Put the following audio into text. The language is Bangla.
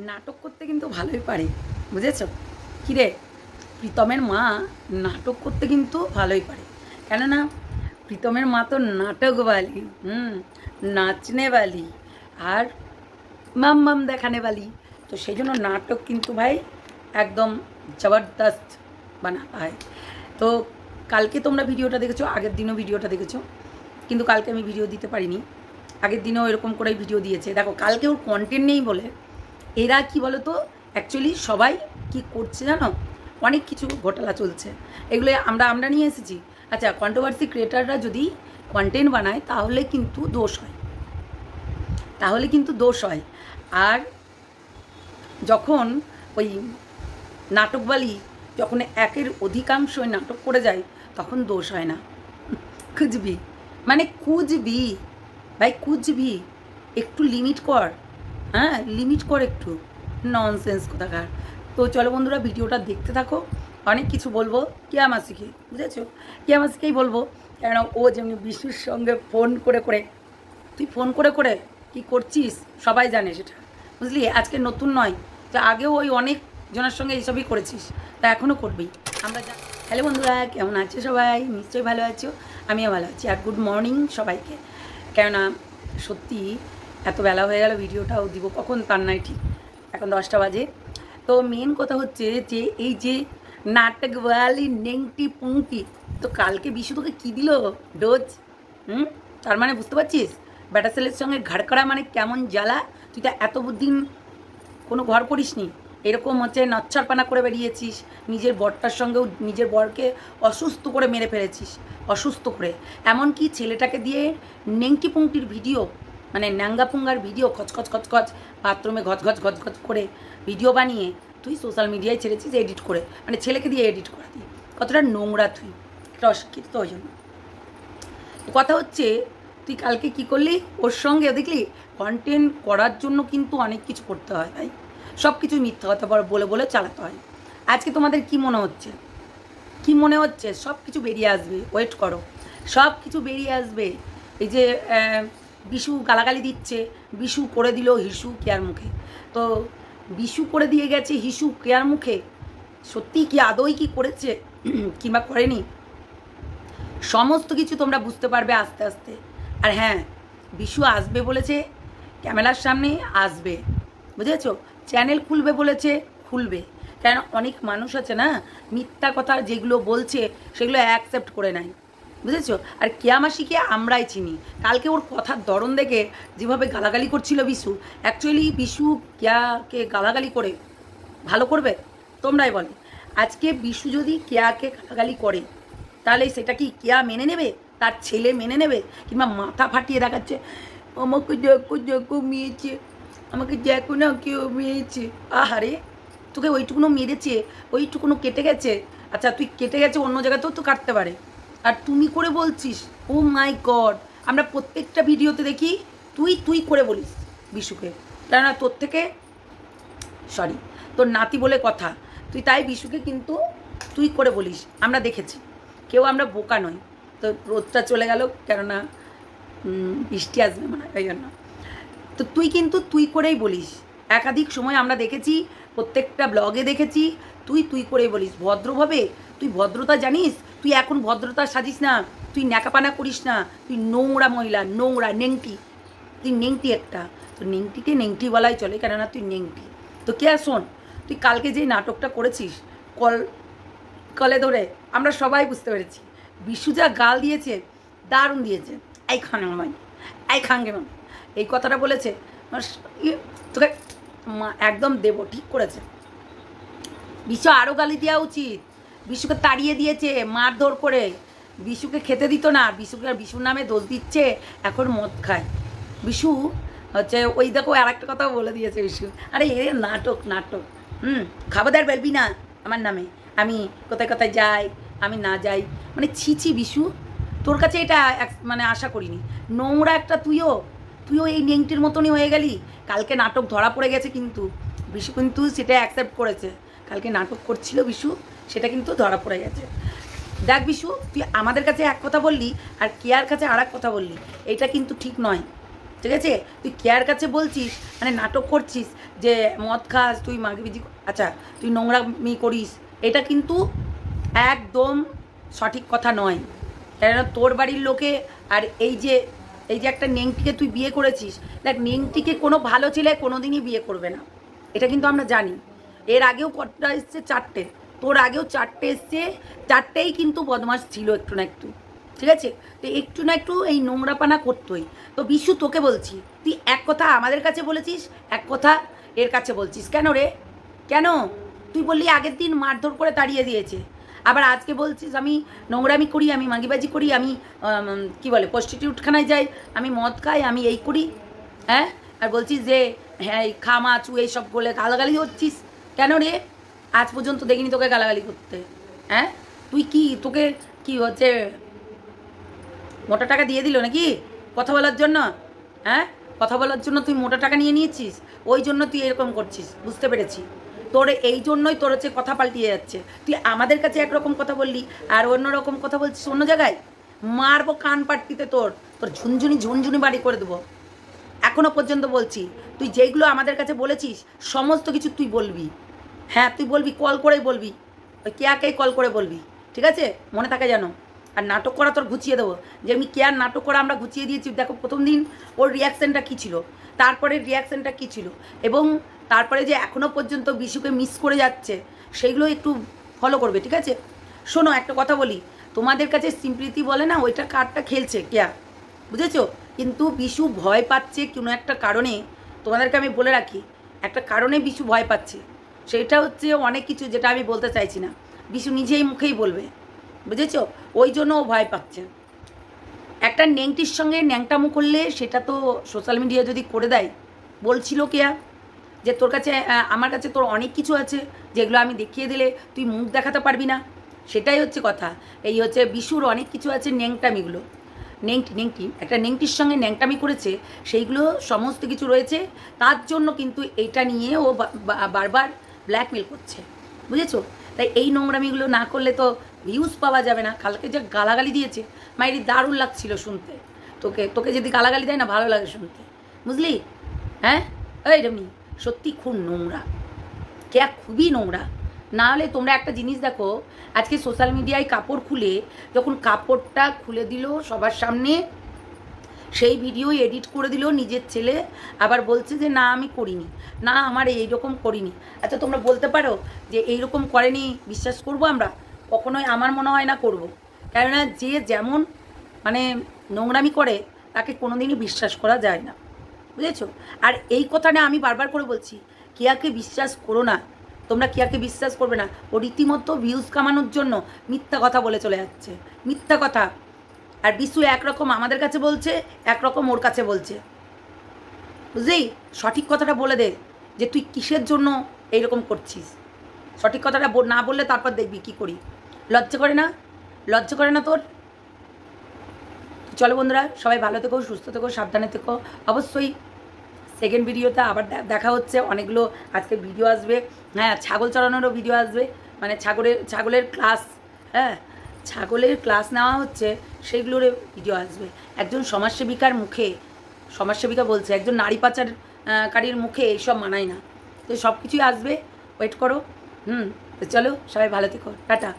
নাটক করতে কিন্তু ভালোই পারে, বুঝেছো? কিরে, প্রীতমের মা নাটক করতে কিন্তু ভালোই পারে। কেননা প্রীতমের মা তো নাটকওয়ালি, নাচনেওয়ালি আর মাম মাম দেখানেওয়ালি। তো সেই জন্য নাটক কিন্তু ভাই একদম জবরদস্ত বানাতে হয়। তো কালকে তোমরা ভিডিওটা দেখেছো, আগের দিনও ভিডিওটা দেখেছো, কিন্তু কালকে আমি ভিডিও দিতে পারিনি। আগের দিনেও এরকম করেই ভিডিও দিয়েছে। দেখো, কালকে ওর কন্টেন্ট নেই বলে এরা কি বলো তো, অ্যাকচুয়ালি সবাই কি করছে জানো, অনেক কিছু ঘোটালা চলছে, এগুলো আমরা নিয়ে এসেছি। আচ্ছা, কন্ট্রোভার্সি ক্রিয়েটাররা যদি কন্টেন্ট বানায় তাহলে কিন্তু দোষ হয়, তাহলে কিন্তু দোষ হয়। আর যখন ওই নাটকবালি যখন একের অধিকাংশই নাটক করে যায় তখন দোষ হয় না। খুঁজবি মানে খুঁজবি ভাই, খুঁজবি, একটু লিমিট কর, হ্যাঁ লিমিট কর একটু, ননসেন্স কোথাকার। তো চলো বন্ধুরা, ভিডিওটা দেখতে থাকো। অনেক কিছু বলবো কিয়া মাসিকে, বুঝেছো? কিয়া মাসিকেই বলবো, কেন ও যেমনি বিশুর সঙ্গে ফোন করে করে, তুই ফোন করে করে কি করছিস সবাই জানে সেটা, বুঝলি? আজকে নতুন নয়, তো আগেও ওই অনেক জনের সঙ্গে এইসবই করেছিস, তা এখনও করবি আমরা। হ্যালো বন্ধুরা, কেমন আছো সবাই? নিশ্চয়ই ভালো আছো, আমিও ভালো আছি। আর গুড মর্নিং সবাইকে। কেননা সত্যি এত বেলা হয়ে গেল, ভিডিওটাও দিব কখন তার নাই ঠিক, এখন 10টা বাজে। তো মেন কথা হচ্ছে যে এই যে নাটকওয়ালি নেংটি পুংটি, তো কালকে বিশু তোকে কী দিল ডোজ? তার মানে বুঝতে পারছিস ব্যাটা ছেলের সঙ্গে ঘাড় করা মানে কেমন জ্বালা। তুই তো এত দিন কোনো ঘর করিসনি, এরকম হচ্ছে নচ্ছরপানা করে বেরিয়েছিস, নিজের বরটার সঙ্গেও নিজের বরকে অসুস্থ করে মেরে ফেলেছিস, অসুস্থ করে। এমনকি ছেলেটাকে দিয়ে নেংটি পুংটির ভিডিও, মানে ন্যাঙ্গা পুঙ্গার ভিডিও, খচখচ খচখচ বাথরুমে ঘচ ঘচ করে ভিডিও বানিয়ে তুই সোশ্যাল মিডিয়ায় ছেড়েছিস এডিট করে, মানে ছেলেকে দিয়ে এডিট করা দিয়ে। কতটা নোংরা তুই, একটা অশিক্ষিত। তো ওই জন্য কথা হচ্ছে, তুই কালকে কি করলি ওর সঙ্গে? দেখলি, কন্টেন্ট করার জন্য কিন্তু অনেক কিছু করতে হয় ভাই, সব কিছুই মিথ্যা কথা বলে বলে চালাতে হয়। আজকে তোমাদের কি মনে হচ্ছে, কি মনে হচ্ছে সব কিছু বেরিয়ে আসবে, ওয়েট করো, সব কিছু বেরিয়ে আসবে। এই যে বিশু গালাগালি দিচ্ছে, বিশু করে দিল হিসু কেয়ার মুখে, তো বিশু করে দিয়ে গেছে হিসু কেয়ার মুখে, সত্যি কি আদৌই কি করেছে কিংবা করেনি, সমস্ত কিছু তোমরা বুঝতে পারবে আস্তে আস্তে। আর হ্যাঁ, বিশু আসবে বলেছে, ক্যামেরার সামনে আসবে, বুঝেছো? চ্যানেল খুলবে বলেছে, খুলবে। কেন, অনেক মানুষ আছে না মিথ্যা কথা যেগুলো বলছে সেগুলো অ্যাকসেপ্ট করে নেয়, বুঝেছো? আর কেয়া মাসিকে আমরাই চিনি, কালকে ওর কথার ধরন দেখে যেভাবে গালাগালি করছিল বিশু, অ্যাকচুয়ালি বিশু কেয়াকে গালাগালি করে ভালো করবে? তোমরাই বলো। আজকে বিশু যদি কেয়াকে গালাগালি করে তাহলে সেটা কি কেয়া মেনে নেবে, তার ছেলে মেনে নেবে? কিংবা মাথা ফাটিয়ে দেখাচ্ছে, আমাকে দেখো দেখো মেয়েছে, আমাকে দেখো না কেউ মেয়েছে। আহারে, তোকে ওইটুকুনো মেরেছে, ওইটুকুনো কেটে গেছে। আচ্ছা, তুই কেটে গেছে অন্য জায়গাতেও তো কাটতে পারে, আর তুমি করে বলছিস। ও মাই গড, আমরা প্রত্যেকটা ভিডিওতে দেখি তুই তুই করে বলিস বিশুকে, কেননা তোর থেকে সরি তোর নাতি বলে কথা, তুই তাই বিশুকে কিন্তু তুই করে বলিস, আমরা দেখেছি, কেউ আমরা বোকা নই। তো রোদটা চলে গেল, কেননা বৃষ্টি আসবে মনে হয়, ওই জন্য। তো তুই কিন্তু তুই করেই বলিস, একাধিক সময় আমরা দেখেছি, প্রত্যেকটা ব্লগে দেখেছি, তুই তুই করেই বলিস ভদ্রভাবে। তুই ভদ্রতা জানিস? তুই এখন ভদ্রতা সাজিস না, তুই ন্যাকাপানা করিস না, তুই নোংরা মহিলা, নোংরা নেংটি, তুই নেংটি একটা। তো নেংটিকে নেংটি বলাই চলে, কেননা তুই নেংটি। তো কে শোন, তুই কালকে যে নাটকটা করেছিস কলে ধরে, আমরা সবাই বুঝতে পেরেছি বিশু যা গাল দিয়েছে, দারুণ দিয়েছে। এই খানে মামাই, এই খাঙ্গে মামা, এই কথাটা বলেছে, তোকে একদম দেবো, ঠিক করেছে। বিশু আরও গালি দেওয়া উচিত, বিশুকে তাড়িয়ে দিয়েছে মারধর করে, বিশুকে খেতে দিত না, বিশুকে বিশুর নামে দোষ দিচ্ছে, এখন মদ খায় বিশু হচ্ছে। ওই দেখো আর একটা কথাও বলে দিয়েছে বিশু, আরে এ নাটক নাটক, খাবারদার বলবি না আমার নামে, আমি কোথায় কোথায় যাই, আমি না যাই, মানে ছি বিশু, তোর কাছে এটা মানে আশা করিনি। নোংরা একটা তুইও এই নেংটির মতনই হয়ে গেলি। কালকে নাটক ধরা পড়ে গেছে, কিন্তু বিশু কিন্তু সেটা অ্যাকসেপ্ট করেছে, কালকে নাটক করছিল বিশু, সেটা কিন্তু ধরা পড়ে গেছে। দেখ বিশু, তুই আমাদের কাছে এক কথা বললি আর কেয়ার কাছে আর এক কথা বললি, এটা কিন্তু ঠিক নয়, ঠিক আছে? তুই কেয়ার কাছে বলছিস, মানে নাটক করছিস যে মদ খাস, তুই মাগিবিজি, আচ্ছা তুই নোংরামি করিস, এটা কিন্তু একদম সঠিক কথা নয়। কেননা তোর বাড়ির লোকে আর এই যে একটা নেংটিকে তুই বিয়ে করেছিস, দেখ নেংটিকে কোনো ভালো ছেলে কোনো দিনই বিয়ে করবে না, এটা কিন্তু আমরা জানি। এর আগেও কটা এসছে? 4টে। তোর আগেও 4টে এসছে, 4টেই কিন্তু বদমাস ছিল একটু না একটু, ঠিক আছে? তো একটু না একটু এই নোংরাপানা করতোই। তো বিশু তোকে বলছি, তুই এক কথা আমাদের কাছে বলেছিস, এক কথা এর কাছে বলছিস, কেন রে? কেন? তুই বললি আগের দিন মারধর করে তাড়িয়ে দিয়েছে, আবার আজকে বলছিস আমি নোংরামি করি, আমি মাগিবাজি করি, আমি কি বলে প্রস্টিটিউটখানায় যাই, আমি মদ খাই, আমি এই করি, হ্যাঁ? আর বলছিস যে হ্যাঁ এই খামা চু এইসব বলে গালাগালি হচ্ছিস, কেন রে? আজ পর্যন্ত দেখিনি তোকে গালাগালি করতে, হ্যাঁ? তুই কি, তোকে কি হচ্ছে মোটা টাকা দিয়ে দিল নাকি কথা বলার জন্য? হ্যাঁ, কথা বলার জন্য তুই মোটা টাকা নিয়ে নিয়েছিস, ওই জন্য তুই এরকম করছিস, বুঝতে পেরেছি। তোর এই জন্যই তোর হচ্ছে কথা পাল্টিয়ে যাচ্ছে। তুই আমাদের কাছে একরকম কথা বললি আর অন্য রকম কথা বলছিস অন্য জায়গায়, মারবো কান পাট্টিতে, তোর ঝুনঝুনি বাড়ি করে দেবো। এখনো পর্যন্ত বলছি, তুই যেগুলো আমাদের কাছে বলেছিস সমস্ত কিছু তুই বলবি, হ্যাঁ তুই বলবি, কল করেই বলবি, ওই কেয়াকেই কল করে বলবি, ঠিক আছে? মনে থাকে যেন। আর নাটক করা তোর ঘুচিয়ে দেবো, যেমনি কেয়ার নাটক করা আমরা ঘুচিয়ে দিয়েছি। দেখো প্রথম দিন ওর রিয়াকশানটা কী ছিল, তারপরে রিয়াকশানটা কী ছিল, এবং তারপরে যে এখনও পর্যন্ত বিশুকে মিস করে যাচ্ছে, সেইগুলো একটু ফলো করবে, ঠিক আছে? শোনো একটা কথা বলি, তোমাদের কাছে সিম্প্লিতি বলে না, ওইটা কার্ডটা খেলছে কেয়া, বুঝেছো? কিন্তু বিশু ভয় পাচ্ছে কোনো একটা কারণে, তোমাদেরকে আমি বলে রাখি, একটা কারণে বিশু ভয় পাচ্ছে, সেটা হচ্ছে অনেক কিছু যেটা আমি বলতে চাইছি না, বিশু নিজেই মুখেই বলবে, বুঝেছো? ওই জন্য ও ভয় পাচ্ছে। একটা নেংটির সঙ্গে ন্যাংটামো করলে সেটা তো সোশ্যাল মিডিয়া যদি করে দেয়, বলছিল কেয়া যে তোর কাছে আমার কাছে তোর অনেক কিছু আছে যেগুলো আমি দেখিয়ে দিলে তুই মুখ দেখাতে পারবি না, সেটাই হচ্ছে কথা। এই হচ্ছে বিশুর অনেক কিছু আছে, ন্যাংটামিগুলো, নেংটি একটা নেংটির সঙ্গে ন্যাংটামি করেছে, সেইগুলো সমস্ত কিছু রয়েছে, তার জন্য কিন্তু এইটা নিয়ে ও বারবার ব্ল্যাকমেল করছে, বুঝেছো? তাই এই নোংরামিগুলো না করলে তো ভিউজ পাওয়া যাবে না। কালকে যে গালাগালি দিয়েছে মাইরি, দারুণ লাগছিল শুনতে। তোকে যদি গালাগালি দেয় না ভালো লাগে শুনতে, বুঝলি? হ্যাঁ এই রমি, সত্যি খুব নোংরা, কেয়া খুবই নোংরা। না হলে তোমরা একটা জিনিস দেখো, আজকে সোশ্যাল মিডিয়ায় কাপড় খুলে, যখন কাপড়টা খুলে দিল সবার সামনে, সেই ভিডিও এডিট করে দিল নিজের ছেলে, আবার বলছে যে না আমি করিনি, না আমার এইরকম করিনি। আচ্ছা তোমরা বলতে পারো যে এইরকম করেনি বিশ্বাস করব আমরা? কখনোই আমার মনে হয় না করব। কেননা যে যেমন মানে নোংরামি করে তাকে কোনোদিনই বিশ্বাস করা যায় না, বুঝেছো? আর এই কথাটা আমি বারবার করে বলছি, কেয়াকে বিশ্বাস করো না, তোমরা কেয়াকে বিশ্বাস করবে না। ও রীতিমতো ভিউজ কামানোর জন্য মিথ্যা কথা বলে চলে যাচ্ছে, মিথ্যা কথা। আর বিশু একরকম আমাদের কাছে বলছে, একরকম ওর কাছে বলছে, বুঝলি? সঠিক কথাটা বলে দে যে তুই কিসের জন্য এইরকম করছিস। সঠিক কথাটা না বললে তারপর দেখবি কি করি। লজ্জা করে না? লজ্জা করে না তোর? চলো বন্ধুরা, সবাই ভালো থেকো, সুস্থ থেকো, সাবধানে থেকো। অবশ্যই সেকেন্ড ভিডিওতে আবার দেখা হচ্ছে, অনেকগুলো আজকে ভিডিও আসবে। হ্যাঁ, ছাগল চড়ানোরও ভিডিও আসবে, মানে ছাগলের ক্লাস, হ্যাঁ ছাগলের ক্লাস নেওয়া হচ্ছে, সেইগুলোর ভিডিও আসবে। একজন সমাজসেবিকার মুখে, সমাজসেবিকা বলছে একজন নারী পাচারকারীর মুখে এইসব মানায় না। তো সব কিছুই আসবে, ওয়েট করো। তো চলো সবাই ভালো থেকো, টাটা।